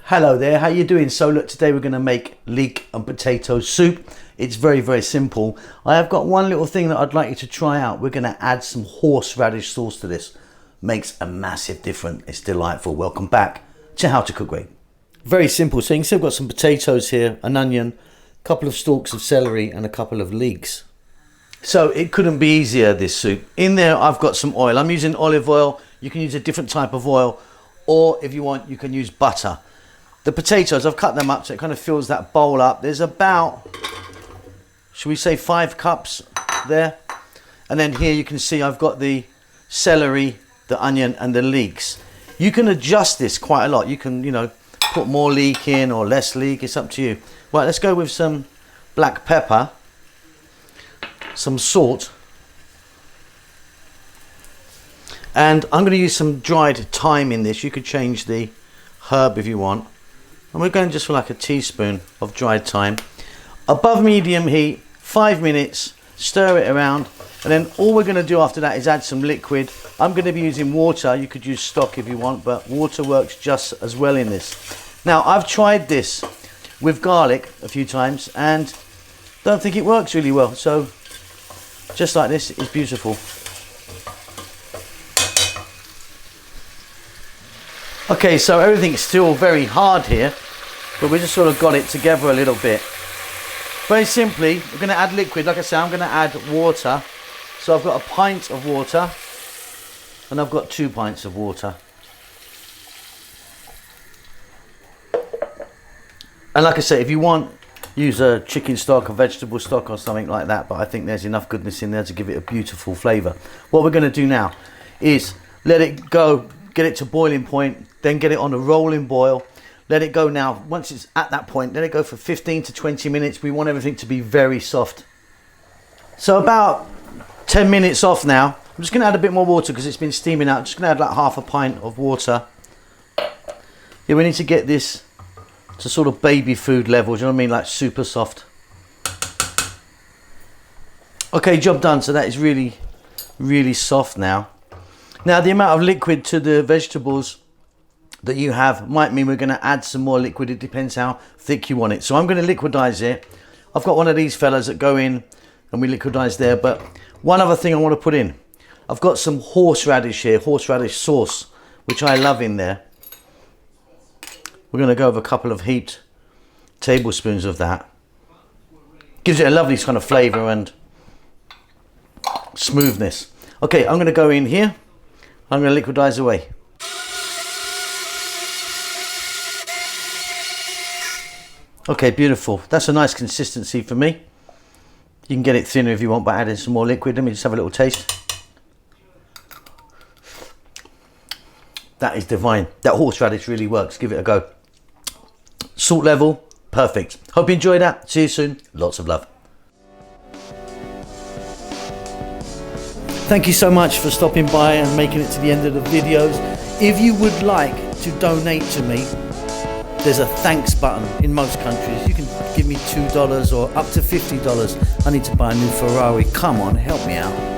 Hello there, how you doing? So look, today we're going to make leek and potato soup. It's very simple. I have got one little thing that I'd like you to try out. We're going to add some horseradish sauce to this. Makes a massive difference. It's delightful. Welcome back to How to Cook Great. Very simple. So you can see I've got some potatoes here, an onion, a couple of stalks of celery and a couple of leeks. So it couldn't be easier, this soup. In there I've got some oil. I'm using olive oil. You can use a different type of oil, or if you want you can use butter. The potatoes, I've cut them up so it kind of fills that bowl up. There's about, should we say 5 cups there? And then here you can see I've got the celery, the onion and the leeks. You can adjust this quite a lot. You can, you know, put more leek in or less leek, it's up to you. Right, let's go with some black pepper, some salt, and I'm going to use some dried thyme in this. You could change the herb if you want. And we're going just for like a teaspoon of dried thyme. Above medium heat, 5 minutes, stir it around, and then all we're going to do after that is add some liquid. I'm going to be using water. You could use stock if you want, but water works just as well in this. Now, I've tried this with garlic a few times and don't think it works really well. So just like this is beautiful. Okay, so everything's still very hard here, but we just sort of got it together a little bit. Very simply, we're going to add liquid. Like I say, I'm going to add water. So I've got a pint of water, and I've got 2 pints of water. And like I say, if you want, use a chicken stock, a vegetable stock or something like that, but I think there's enough goodness in there to give it a beautiful flavour. What we're going to do now is let it go, get it to boiling point, then get it on a rolling boil. Let it go now. Once it's at that point, let it go for 15 to 20 minutes. We want everything to be very soft. So about 10 minutes off now. I'm just going to add a bit more water because it's been steaming out. I'm just going to add like half a pint of water. Yeah, we need to get this to sort of baby food level. Do you know what I mean? Like super soft. Okay, job done. So that is really soft now. Now the amount of liquid to the vegetables that you have might mean we're going to add some more liquid. It depends how thick you want it. So I'm going to liquidize it. I've got one of these fellas that go in and we liquidize there. But one other thing I want to put in. I've got some horseradish here, horseradish sauce, which I love in there. We're going to go with a couple of heaped tablespoons of that. Gives it a lovely kind of flavor and smoothness. Okay, I'm going to go in here. I'm going to liquidize away. Okay, beautiful. That's a nice consistency for me. You can get it thinner if you want by adding some more liquid. Let me just have a little taste. That is divine. That horseradish really works. Give it a go. Salt level, perfect. Hope you enjoyed that. See you soon. Lots of love. Thank you so much for stopping by and making it to the end of the videos. If you would like to donate to me, there's a thanks button in most countries. You can give me $2 or up to $50. I need to buy a new Ferrari. Come on, help me out.